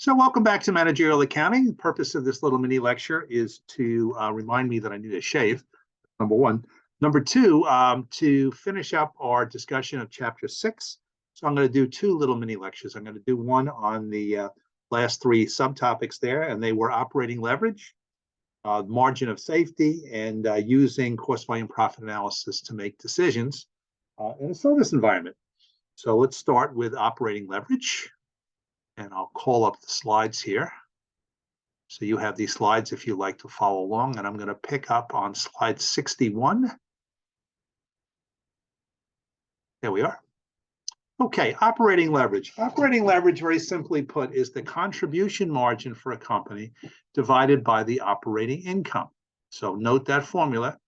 So welcome back to Managerial Accounting. The purpose of this little mini lecture is to remind me that I need a shave, number one. Number two, to finish up our discussion of Chapter 6. So I'm going to do two little mini lectures. I'm going to do one on the last three subtopics there, and they were operating leverage, margin of safety, and using cost volume profit analysis to make decisions in a service environment. So let's start with operating leverage. And I'll call up the slides here. So you have these slides if you'd like to follow along, and I'm going to pick up on slide 61. There we are. Okay, operating leverage. Operating leverage, very simply put, is the contribution margin for a company divided by the operating income. So note that formula.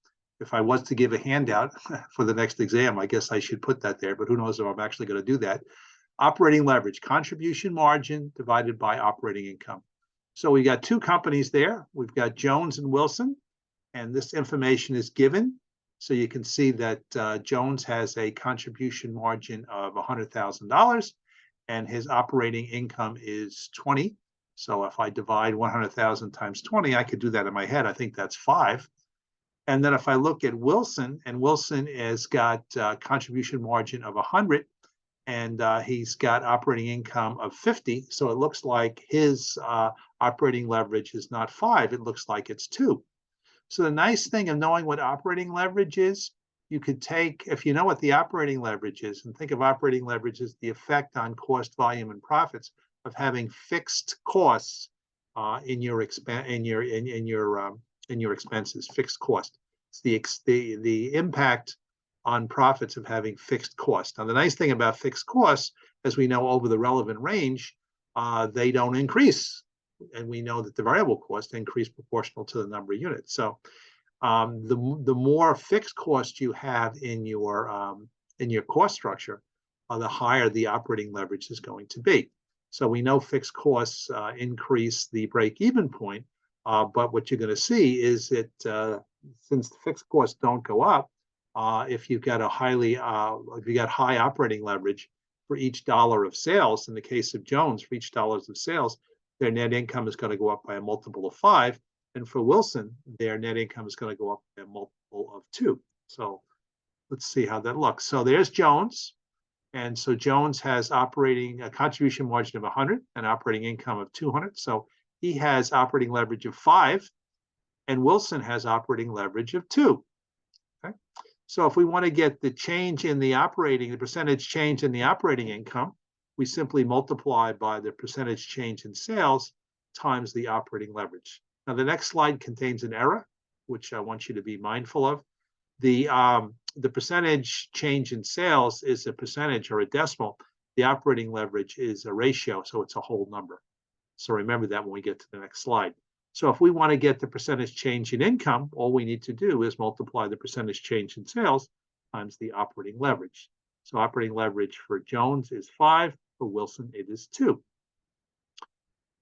If I was to give a handout for the next exam, I guess I should put that there, but who knows if I'm actually going to do that. Operating leverage, contribution margin divided by operating income. So we got two companies there. We've got Jones and Wilson, and this information is given. So you can see that Jones has a contribution margin of $100,000, and his operating income is 20. So if I divide 100,000 times 20, I could do that in my head. I think that's 5. And then if I look at Wilson, and Wilson has got contribution margin of 100, and he's got operating income of 50. So it looks like his operating leverage is not 5. It looks like it's 2. So the nice thing of knowing what operating leverage is, you could take, if you know what the operating leverage is, and think of operating leverage as the effect on cost, volume, and profits of having fixed costs in your expenses, fixed cost. It's the impact on profits of having fixed costs. Now, the nice thing about fixed costs, as we know over the relevant range, they don't increase. And we know that the variable costs increase proportional to the number of units. So the more fixed cost you have in your cost structure, the higher the operating leverage is going to be. So we know fixed costs increase the break-even point, but what you're going to see is that since the fixed costs don't go up, if you've got high operating leverage for each dollar of sales, in the case of Jones, for each dollar of sales, their net income is going to go up by a multiple of 5. And for Wilson, their net income is going to go up by a multiple of 2. So let's see how that looks. So there's Jones. And so Jones has a contribution margin of 100 and operating income of 200. So he has operating leverage of 5. And Wilson has operating leverage of 2. Okay. So if we want to get the percentage change in the operating income, we simply multiply by the percentage change in sales times the operating leverage. Now, the next slide contains an error, which I want you to be mindful of. The percentage change in sales is a percentage or a decimal. The operating leverage is a ratio, so it's a whole number. So remember that when we get to the next slide. So if we want to get the percentage change in income, all we need to do is multiply the percentage change in sales times the operating leverage. So operating leverage for Jones is 5, for Wilson it is 2.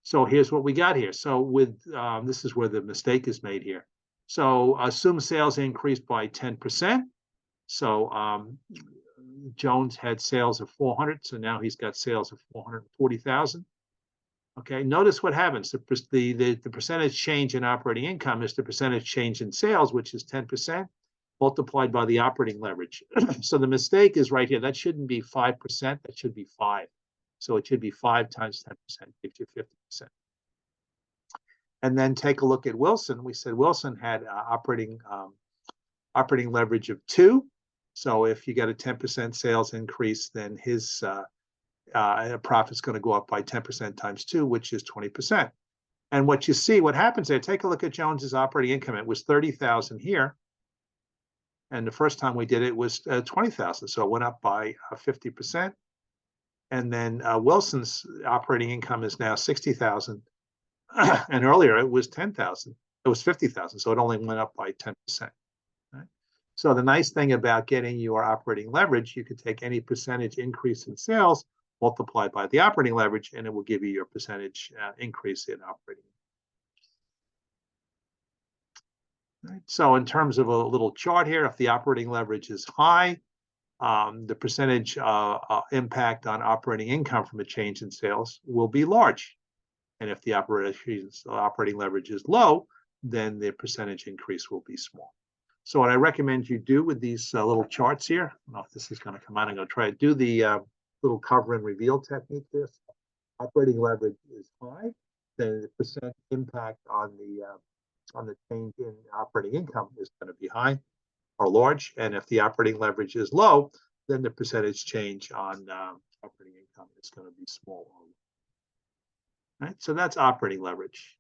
So here's what we got here. So with this is where the mistake is made here. So assume sales increased by 10%. So Jones had sales of 400, so now he's got sales of 440,000. Okay, notice what happens. The percentage change in operating income is the percentage change in sales, which is 10%, multiplied by the operating leverage. So the mistake is right here. That shouldn't be 5%. That should be 5. So it should be 5 times 10%, gives you 50%. And then take a look at Wilson. We said Wilson had operating leverage of 2. So if you get a 10% sales increase, then his profit's going to go up by 10% times 2, which is 20%. And what you see, what happens there, take a look at Jones's operating income. It was 30,000 here. And the first time we did it was 20,000. So it went up by 50%. And then Wilson's operating income is now 60,000. And earlier it was 10,000. It was 50,000. So it only went up by 10%. Right? So the nice thing about getting your operating leverage, you could take any percentage increase in sales, multiplied by the operating leverage, and it will give you your percentage increase in operating. Right. So in terms of a little chart here, if the operating leverage is high, the percentage impact on operating income from a change in sales will be large. And if the operating leverage is low, then the percentage increase will be small. So what I recommend you do with these little charts here, I don't know if this is going to come out. I'm going to try to do the little cover and reveal technique here. Operating leverage is high, then the percent impact on the change in operating income is going to be high or large. And if the operating leverage is low, then the percentage change on operating income is going to be small. Right? So that's operating leverage.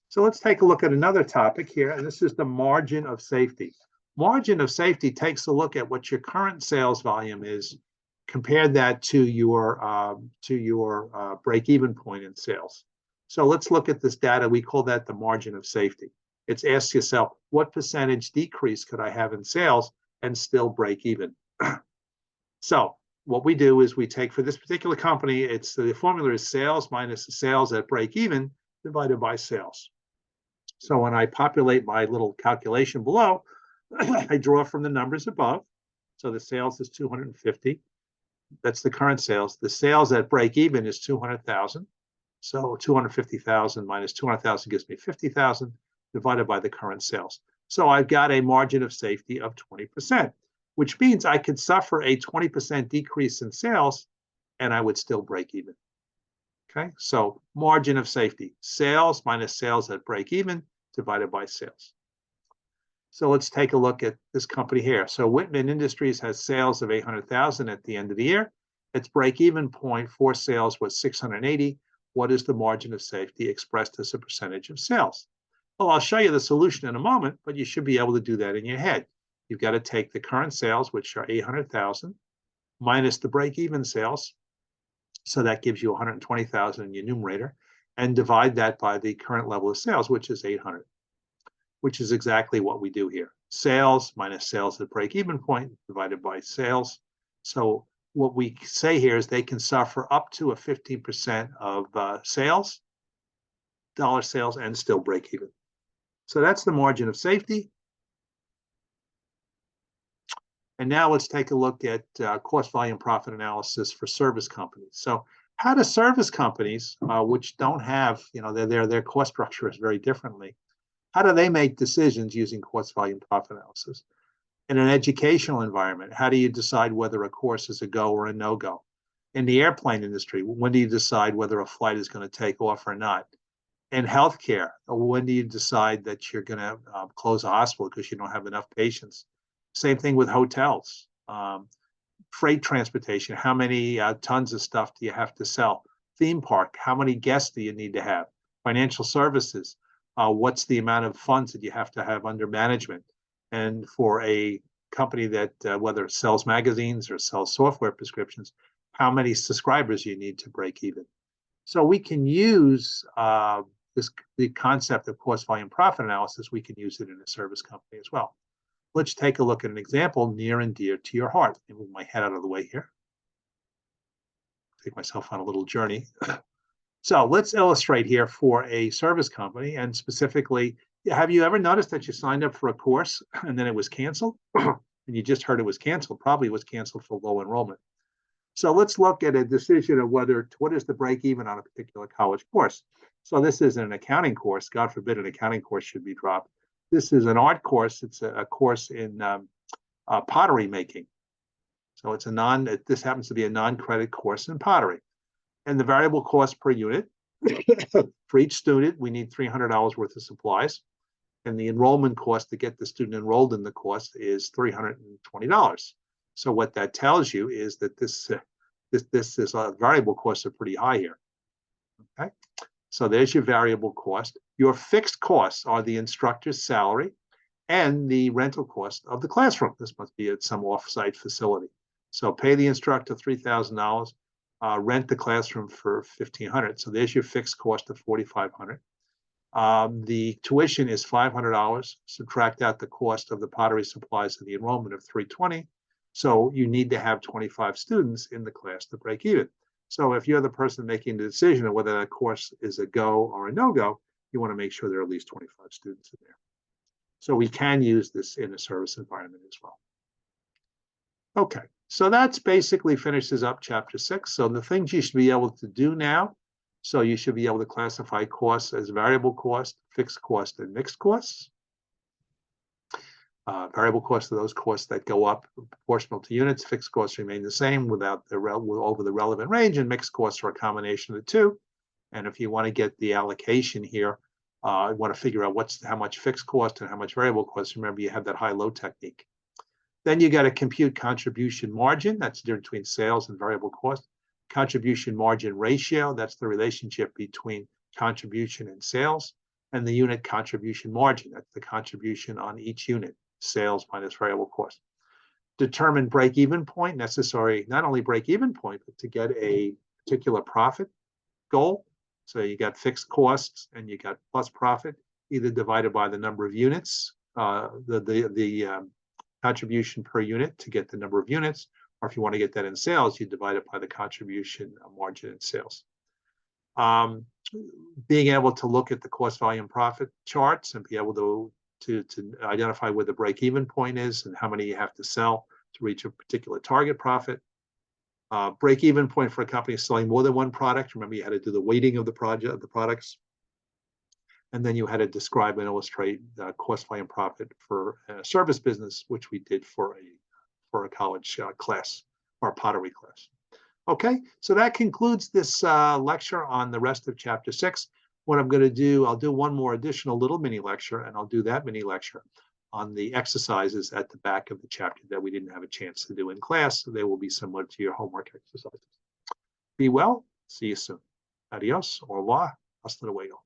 So let's take a look at another topic here, and this is the margin of safety. Margin of safety takes a look at what your current sales volume is, compare that to your break-even point in sales. So let's look at this data. We call that the margin of safety. It's ask yourself, what percentage decrease could I have in sales and still break even? So what we do is we take, for this particular company, it's the formula is sales minus the sales at break even divided by sales. So when I populate my little calculation below, I draw from the numbers above. So the sales is 250. That's the current sales. The sales at break even is 200,000. So 250,000 minus 200,000 gives me 50,000 divided by the current sales. So I've got a margin of safety of 20%, which means I could suffer a 20% decrease in sales and I would still break even. Okay, so margin of safety, sales minus sales at break even divided by sales. So let's take a look at this company here. So Whitman Industries has sales of 800,000 at the end of the year. Its break-even point for sales was 680. What is the margin of safety expressed as a percentage of sales? Well, I'll show you the solution in a moment, but you should be able to do that in your head. You've got to take the current sales, which are 800,000, minus the break-even sales. So that gives you 120,000 in your numerator, and divide that by the current level of sales, which is 800. Which is exactly what we do here. Sales minus sales at break-even point divided by sales. So what we say here is they can suffer up to a 15% of dollar sales, and still break even. So that's the margin of safety. And now let's take a look at cost volume profit analysis for service companies. So how do service companies, which don't have, their cost structure is very differently, how do they make decisions using cost volume profit analysis? In an educational environment, how do you decide whether a course is a go or a no-go? In the airplane industry, when do you decide whether a flight is going to take off or not? In healthcare, when do you decide that you're going to close a hospital because you don't have enough patients? Same thing with hotels. Freight transportation, how many tons of stuff do you have to sell? Theme park, how many guests do you need to have? Financial services, what's the amount of funds that you have to have under management? And for a company that whether it sells magazines or sells software prescriptions, how many subscribers you need to break even? So we can use the concept of cost volume profit analysis. We can use it in a service company as well. Let's take a look at an example near and dear to your heart. Let me move my head out of the way here. Take myself on a little journey. So let's illustrate here for a service company, and specifically, have you ever noticed that you signed up for a course and then it was canceled? And you just heard it was canceled, probably it was canceled for low enrollment. So let's look at a decision of what is the break even on a particular college course. So this is an accounting course. God forbid an accounting course should be dropped. This is an art course. It's a course in pottery making. So it's this happens to be a non-credit course in pottery. And the variable cost per unit for each student, we need $300 worth of supplies. And the enrollment cost to get the student enrolled in the course is $320. So what that tells you is that this is variable costs are pretty high here. Okay, so there's your variable cost. Your fixed costs are the instructor's salary and the rental cost of the classroom. This must be at some off-site facility. So pay the instructor $3,000. Rent the classroom for $1,500. So there's your fixed cost of $4,500. The tuition is $500. Subtract out the cost of the pottery supplies and the enrollment of $320. So you need to have 25 students in the class to break even. So if you're the person making the decision of whether that course is a go or a no-go, you want to make sure there are at least 25 students in there. So we can use this in a service environment as well. Okay. So that's basically finishes up chapter 6. So the things you should be able to do now So you should be able to classify costs as variable cost, fixed cost, and mixed costs. Variable costs are those costs that go up proportional to units. Fixed costs remain the same without over the relevant range, and mixed costs are a combination of the two. And if you want to get the allocation here, you want to figure out how much fixed cost and how much variable cost. Remember, you have that high-low technique. Then you got to compute contribution margin. That's the difference between sales and variable cost. Contribution margin ratio. That's the relationship between contribution and sales. And the unit contribution margin. That's the contribution on each unit, sales minus variable cost. Determine break-even point. Necessary, not only break-even point, but to get a particular profit goal. So you got fixed costs and you got plus profit, either divided by the number of units, the contribution per unit to get the number of units, or if you want to get that in sales, you divide it by the contribution margin in sales. Being able to look at the cost volume profit charts and be able to identify where the break-even point is and how many you have to sell to reach a particular target profit. Break-even point for a company is selling more than one product. Remember, you had to do the weighting of the products. And then you had to describe and illustrate cost volume profit for a service business, which we did for a college class or a pottery class. Okay, so that concludes this lecture on the rest of Chapter 6. What I'm going to do, I'll do one more additional little mini lecture, and I'll do that mini lecture on the exercises at the back of the chapter that we didn't have a chance to do in class. So they will be similar to your homework exercises. Be well. See you soon. Adios. Au revoir. Hasta luego.